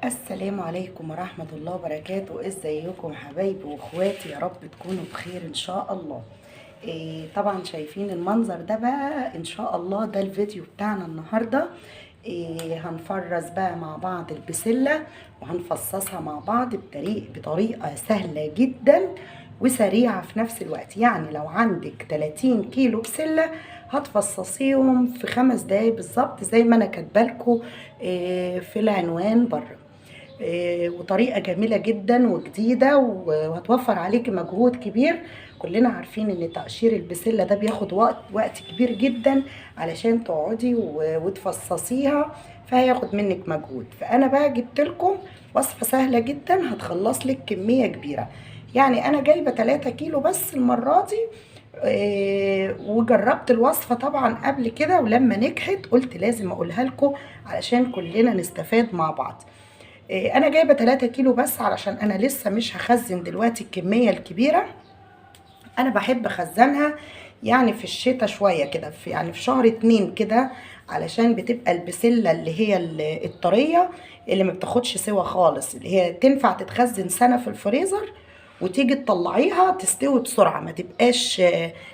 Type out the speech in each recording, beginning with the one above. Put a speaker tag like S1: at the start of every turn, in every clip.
S1: السلام عليكم ورحمة الله وبركاته. ازيكم حبايبي واخواتي؟ يا رب تكونوا بخير ان شاء الله. طبعا شايفين المنظر ده بقى ان شاء الله، ده الفيديو بتاعنا النهاردة. هنفرز بقى مع بعض البسلة وهنفصصها مع بعض بطريقة سهلة جدا وسريعة في نفس الوقت. يعني لو عندك 30 كيلو بسلة هتفصصيهم في 5 دقايق بالظبط زي ما انا كاتبالكوا في العنوان بره. وطريقة جميلة جدا وجديدة وهتوفر عليكي مجهود كبير. كلنا عارفين ان تقشير البسلة ده بياخد وقت كبير جدا علشان تقعدي وتفصصيها، فهياخد منك مجهود. فانا بقى جبت لكم وصفة سهلة جدا هتخلص لك كمية كبيرة. يعني انا جايبة 3 كيلو بس المرة دي. وجربت الوصفة طبعا قبل كده، ولما نجحت قلت لازم اقولها لكم علشان كلنا نستفاد مع بعض. انا جايبه 3 كيلو بس علشان انا لسه مش هخزن دلوقتي الكميه الكبيره. انا بحب اخزنها يعني في الشتاء شويه كده، يعني في شهر 2 كده، علشان بتبقى البسله اللي هي الطريه اللي ما بتاخدش سوا خالص، اللي هي تنفع تتخزن سنه في الفريزر وتيجي تطلعيها تستوي بسرعه، ما تبقاش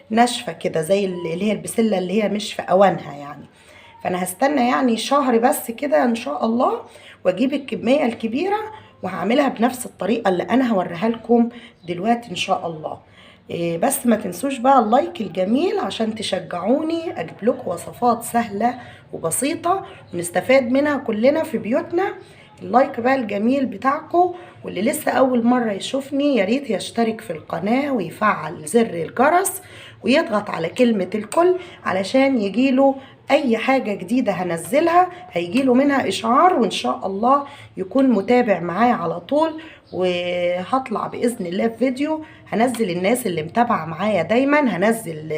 S1: ناشفه كده زي اللي هي البسله اللي هي مش في اوانها يعني. فانا هستنى يعني شهر بس كده ان شاء الله، واجيب الكميه الكبيره وهعملها بنفس الطريقه اللي انا هوريها لكم دلوقتي ان شاء الله. بس ما تنسوش بقى اللايك الجميل عشان تشجعوني اجيب لكم وصفات سهله وبسيطه ونستفاد منها كلنا في بيوتنا. اللايك بقى الجميل بتاعكم، واللي لسه اول مره يشوفني يا ريت يشترك في القناه ويفعل زر الجرس ويضغط على كلمه الكل علشان يجيله اي حاجة جديدة هنزلها هيجيله منها اشعار، وان شاء الله يكون متابع معايا على طول. وهطلع باذن الله في فيديو هنزل الناس اللي متابعة معايا دايما، هنزل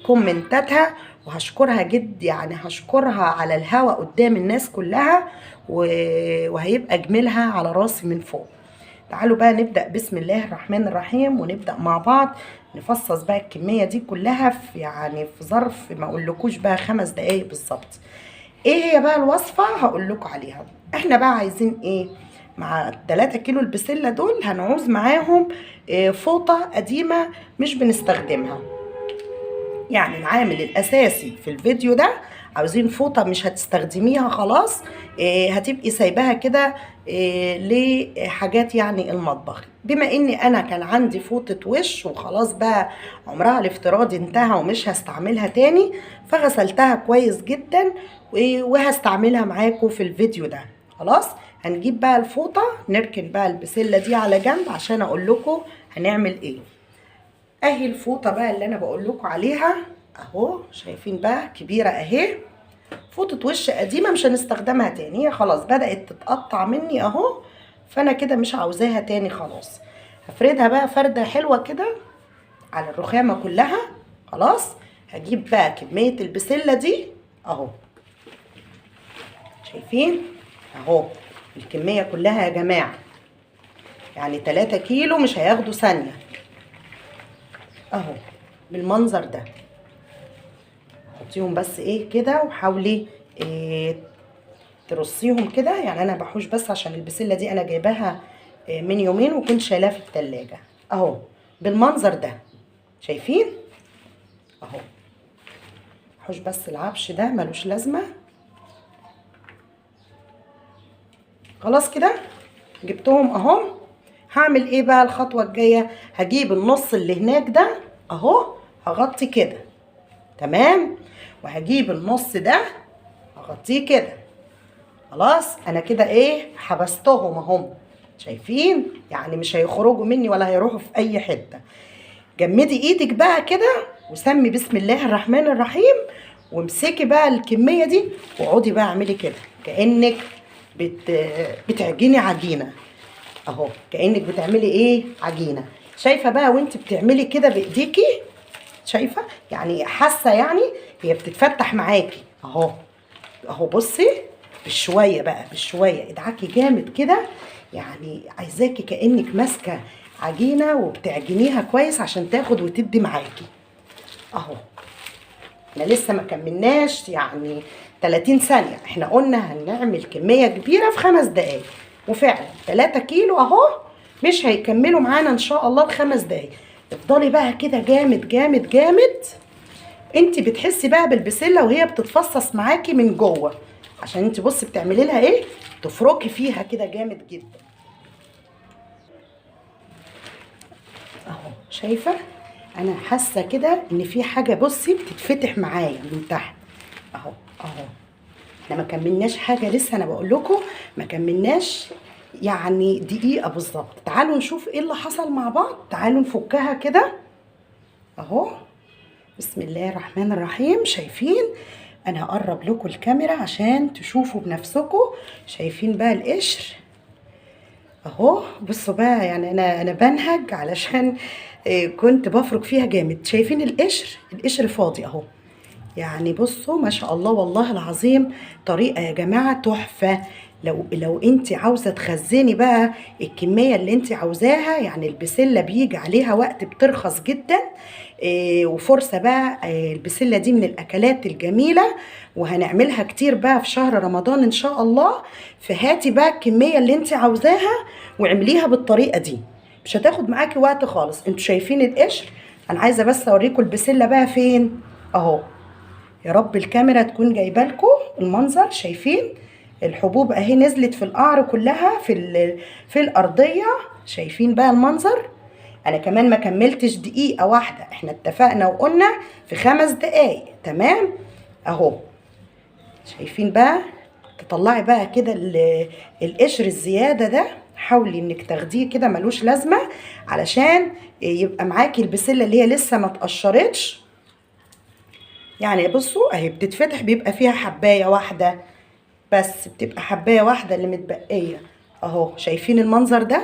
S1: كومنتاتها وهشكرها جد، يعني هشكرها على الهوا قدام الناس كلها، وهيبقى جميلها على راسي من فوق. تعالوا بقى نبدأ بسم الله الرحمن الرحيم ونبدأ مع بعض نفصص بقى الكمية دي كلها في في ظرف ما اقولكوش بقى 5 دقايق بالظبط. ايه هي بقى الوصفة هقول لكم عليها. احنا بقى عايزين ايه مع 3 كيلو البسلة دول؟ هنعوز معاهم فوطة قديمة مش بنستخدمها. يعني العامل الاساسي في الفيديو ده عاوزين فوطه مش هتستخدميها خلاص، هتبقي سايباها كده لحاجات يعني المطبخ. بما اني انا كان عندي فوطه وش وخلاص بقى عمرها الافتراضي انتهى ومش هستعملها تاني، فغسلتها كويس جدا وهستعملها معاكم في الفيديو ده. خلاص هنجيب بقى الفوطه نركن بقى البسله دي على جنب عشان اقول لكم هنعمل ايه. اهي الفوطه بقى اللي انا بقول لكم عليها اهو، شايفين بقى كبيره اهي. فوطه وش قديمه مش هنستخدمها تاني، هي خلاص بدات تتقطع مني اهو، فانا كده مش عاوزاها تاني خلاص. هفردها بقى فرده حلوه كده على الرخامه كلها. خلاص هجيب بقى كميه البسله دي اهو، شايفين اهو الكميه كلها يا جماعه، يعني 3 كيلو مش هياخدوا ثانيه اهو بالمنظر ده. حطيهم بس ايه كده وحاولي ترصيهم كده. يعني انا بحوش بس عشان البسله دي انا جايباها من يومين وكنت شايلاها في التلاجة اهو بالمنظر ده، شايفين اهو. حوش بس العبش ده ملوش لازمه. خلاص كده جبتهم اهو. هعمل ايه بقى الخطوه الجايه؟ هجيب النص اللي هناك ده اهو هغطي كده تمام، وهجيب النص ده هغطيه كده. خلاص انا كده ايه حبستهم اهم، شايفين يعني مش هيخرجوا مني ولا هيروحوا في اي حته. جمدي ايدك بقى كده وسمي بسم الله الرحمن الرحيم وامسكي بقى الكميه دي واقعدي بقى اعملي كده كانك بتعجني عجينه اهو، كانك بتعملي ايه عجينه. شايفه بقى وانت بتعملي كده بايديكي؟ شايفه يعني حاسه يعني هي بتتفتح معاكي اهو اهو. بصي بالشويه بقى بالشويه ادعكي جامد كده، يعني عايزاكي كانك ماسكه عجينه وبتعجنيها كويس عشان تاخد وتدي معاكي اهو. احنا لسه ما كملناش يعني 30 ثانيه، احنا قلنا هنعمل كميه كبيره في 5 دقايق. وفعلا 3 كيلو اهو مش هيكملوا معانا ان شاء الله ال5 دقايق. افضلي بقى كده جامد جامد جامد. انت بتحسي بقى بالبسله وهي بتتفصص معاكي من جوه، عشان انت بصي بتعملي لها ايه، تفركي فيها كده جامد جدا اهو. شايفه انا حاسه كده ان في حاجه بصي بتتفتح معايا من تحت اهو اهو. احنا ما كملناش حاجه لسه، انا بقول لكم ما كملناش يعني دقيقه بالظبط. تعالوا نشوف ايه اللي حصل مع بعض، تعالوا نفكها كده اهو. بسم الله الرحمن الرحيم. شايفين؟ انا هقرب لكم الكاميرا عشان تشوفوا بنفسكم. شايفين بقى القشر اهو؟ بصوا بقى، يعني انا بنهج علشان كنت بفرك فيها جامد. شايفين القشر؟ القشر فاضي اهو. يعني بصوا ما شاء الله والله العظيم، طريقه يا جماعه تحفه. لو انت عاوزه تخزني بقى الكميه اللي انت عاوزاها، يعني البسله بيجي عليها وقت بترخص جدا. وفرصه بقى، البسله دي من الاكلات الجميله، وهنعملها كتير بقى في شهر رمضان ان شاء الله. فهاتي بقى الكميه اللي انت عاوزاها واعمليها بالطريقه دي، مش هتاخد معاكي وقت خالص. انتوا شايفين القشر؟ انا عايزه بس اوريكم البسله بقى فين اهو. يا رب الكاميرا تكون جايبه لكم المنظر. شايفين الحبوب اهي نزلت في القعر كلها في الارضيه. شايفين بقى المنظر؟ انا كمان ما كملتش دقيقه واحده، احنا اتفقنا وقلنا في 5 دقايق تمام اهو. شايفين بقى؟ تطلعي بقى كده القشر الزياده ده، حاولي انك تاخديه كده ملوش لازمه، علشان يبقى معاكي البسله اللي هي لسه ما اتقشرتش. يعني بصوا اهي بتتفتح، بيبقى فيها حبايه واحده بس، بتبقى حبايه واحده اللي متبقيه اهو. شايفين المنظر ده؟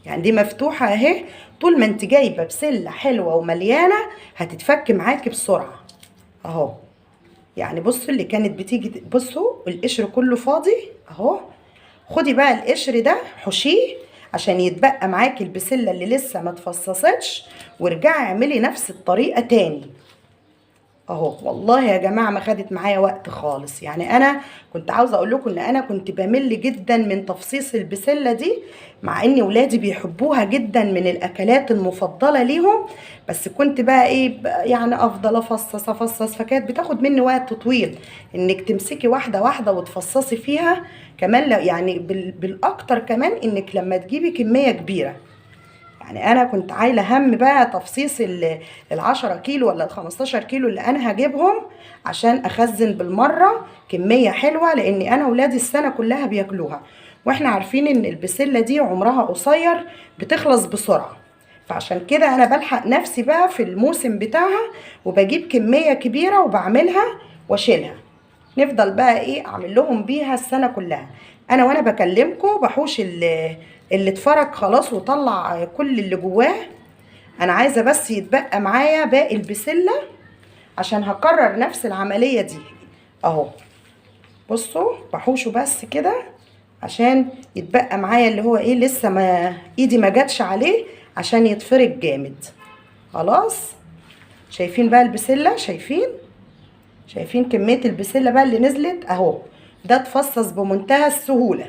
S1: يعني دي مفتوحه اهي. طول ما انت جايبه بسله حلوه ومليانه هتتفك معاكي بسرعه اهو. يعني بصوا اللي كانت بتيجي، بصوا القشر كله فاضي اهو. خدي بقى القشر ده حشيه عشان يتبقى معاكي البسله اللي لسه ما اتفصصتش، وارجعي اعملي نفس الطريقه تاني اهو. والله يا جماعه ما خدت معايا وقت خالص. يعني انا كنت عاوزه اقول لكم ان انا كنت بمل جدا من تفصيص البسله دي، مع ان ولادي بيحبوها جدا، من الاكلات المفضله ليهم. بس كنت بقى ايه يعني افضل افصص افصص، فكانت بتاخد مني وقت طويل انك تمسكي واحده واحده وتفصصي فيها. كمان لو يعني بالاكتر كمان انك لما تجيبي كميه كبيره. يعني انا كنت عايله هم بقى تفصيص ال10 كيلو ولا ال15 كيلو اللي انا هجيبهم، عشان اخزن بالمره كميه حلوه، لاني انا ولادي السنه كلها بياكلوها. واحنا عارفين ان البسله دي عمرها قصير، بتخلص بسرعه. فعشان كده انا بلحق نفسي بقى في الموسم بتاعها، وبجيب كميه كبيره وبعملها واشيلها. نفضل بقى ايه اعمل لهم بيها السنه كلها. انا وانا بكلمكم بحوش اللي اتفرج خلاص وطلع كل اللي جواه. انا عايزه بس يتبقى معايا باقي البسله، عشان هكرر نفس العمليه دي اهو. بصوا بحوشه بس كده عشان يتبقى معايا اللي هو ايه لسه ما ايدي ما جاتش عليه، عشان يتفرج جامد. خلاص. شايفين بقى البسله؟ شايفين كميه البسله بقى اللي نزلت اهو؟ ده اتفصص بمنتهى السهوله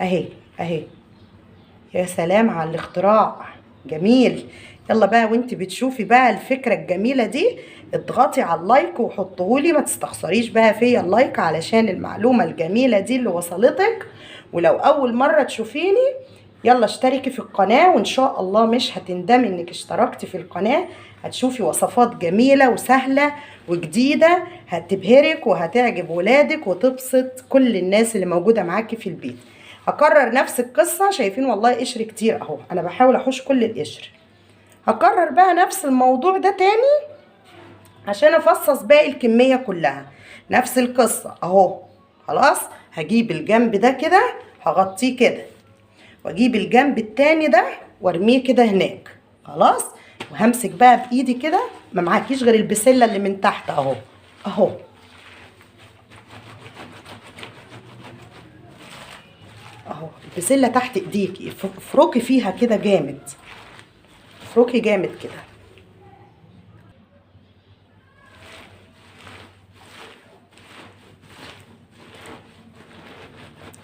S1: اهي اهي. يا سلام على الاختراع، جميل. يلا بقى وانت بتشوفي بقى الفكرة الجميلة دي، اضغطي على اللايك وحطهولي، ما تستخسريش بقى فيا اللايك علشان المعلومة الجميلة دي اللي وصلتك. ولو اول مرة تشوفيني، يلا اشتركي في القناة، وان شاء الله مش هتندمي انك اشتركتي في القناة. هتشوفي وصفات جميلة وسهلة وجديدة، هتبهرك وهتعجب ولادك وتبسط كل الناس اللي موجودة معاكي في البيت. هكرر نفس القصة. شايفين والله قشر كتير اهو، انا بحاول احوش كل القشر. هكرر بقى نفس الموضوع ده تاني عشان افصص باقي الكمية كلها. نفس القصة اهو. خلاص. هجيب الجنب ده كده هغطيه كده، واجيب الجنب التاني ده وارميه كده هناك. خلاص. وهمسك بقى بايدي كده، ما معاكيش غير البسلة اللي من تحت اهو اهو اهو. البسلة تحت ايديكي، افركي فيها كده جامد، افركي جامد كده.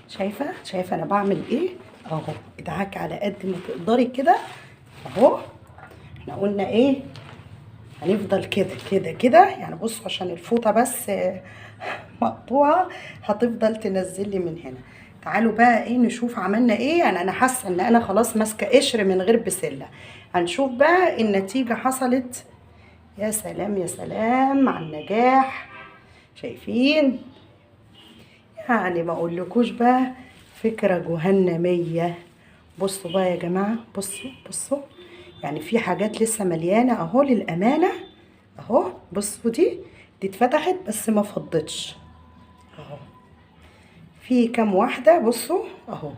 S1: شايفه انا بعمل ايه اهو. ادعكي على قد ما تقدري كده اهو. احنا قلنا ايه، هنفضل كده كده كده يعني. بصوا عشان الفوطه بس مقطوعه، هتفضل تنزل لي من هنا. تعالوا بقى ايه نشوف عملنا ايه. يعني انا حاسه ان انا خلاص ماسكه قشر من غير بسله. هنشوف بقى النتيجه حصلت. يا سلام يا سلام على النجاح. شايفين؟ يعني ما اقولكوش بقى، فكره جهنميه. بصوا بقى يا جماعه، بصوا يعني في حاجات لسه مليانه اهو للامانه اهو. بصوا دي اتفتحت بس ما فضتش اهو. في كام واحده بصوا اهو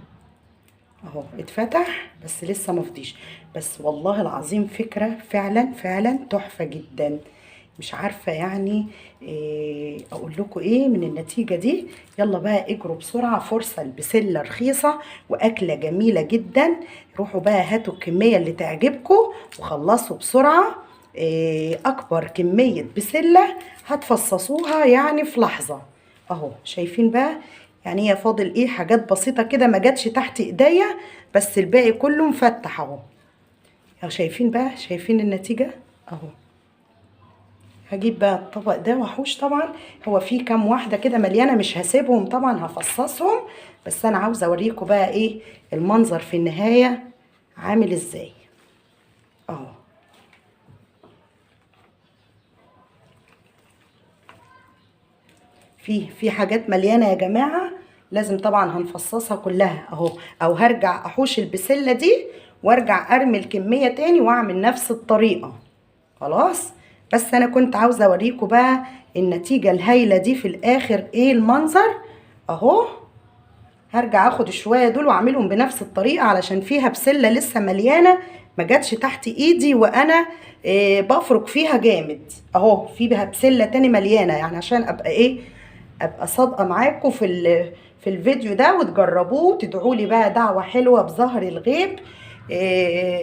S1: اتفتح بس لسه ما فضيش. بس والله العظيم فكره فعلا فعلا تحفه جدا. مش عارفه يعني إيه اقول لكم ايه من النتيجه دي. يلا بقى اجروا بسرعه، فرصه البسله رخيصه واكله جميله جدا. روحوا بقى هاتوا الكميه اللي تعجبكم وخلصوا بسرعه. إيه اكبر كميه بسله هتفصصوها يعني في لحظه اهو. شايفين بقى؟ يعني هي فاضل ايه حاجات بسيطه كده ما جاتش تحت ايديا، بس الباقي كله مفتح اهو. شايفين بقى؟ شايفين النتيجه اهو. هجيب بقى الطبق ده واحوش. طبعا هو في كام واحده كده مليانه مش هسيبهم طبعا، هفصصهم. بس انا عاوزه اوريكم بقى ايه المنظر في النهايه عامل ازاي اهو. في حاجات مليانه يا جماعه لازم طبعا هنفصصها كلها اهو. او هرجع احوش البسله دي وارجع ارمي الكميه تاني واعمل نفس الطريقه. خلاص. بس انا كنت عاوزه اوريكم بقى النتيجه الهايله دي في الاخر ايه المنظر اهو. هرجع اخد الشويه دول واعملهم بنفس الطريقه علشان فيها بسله لسه مليانه ما جاتش تحت ايدي وانا بفرك فيها جامد اهو. في بها بسله تاني مليانه يعني عشان ابقى ايه، ابقى صادقه معاكم في الفيديو ده وتجربوه وتدعوا لي بقى دعوه حلوه بظهر الغيب.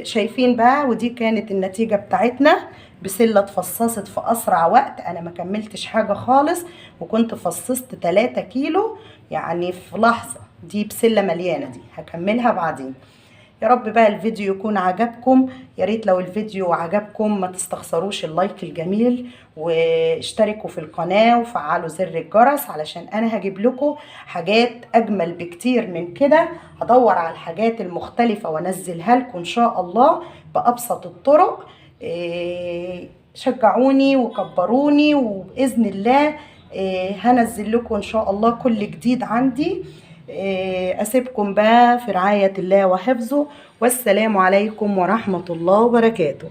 S1: شايفين بقى؟ ودي كانت النتيجه بتاعتنا. بسله اتفصصت في اسرع وقت. انا ما كملتش حاجه خالص وكنت فصصت 3 كيلو يعني في لحظه. دي بسله مليانه دي هكملها بعدين. يا رب بقى الفيديو يكون عجبكم. يا ريت لو الفيديو عجبكم ما تستخسروش اللايك الجميل واشتركوا في القناة وفعلوا زر الجرس علشان انا هجيب لكم حاجات اجمل بكتير من كده. هدور على الحاجات المختلفة وانزلها لكم ان شاء الله بأبسط الطرق. شجعوني وكبروني وبإذن الله هنزل لكم ان شاء الله كل جديد عندي. أسيبكم بقى في رعاية الله وحفظه، والسلام عليكم ورحمة الله وبركاته.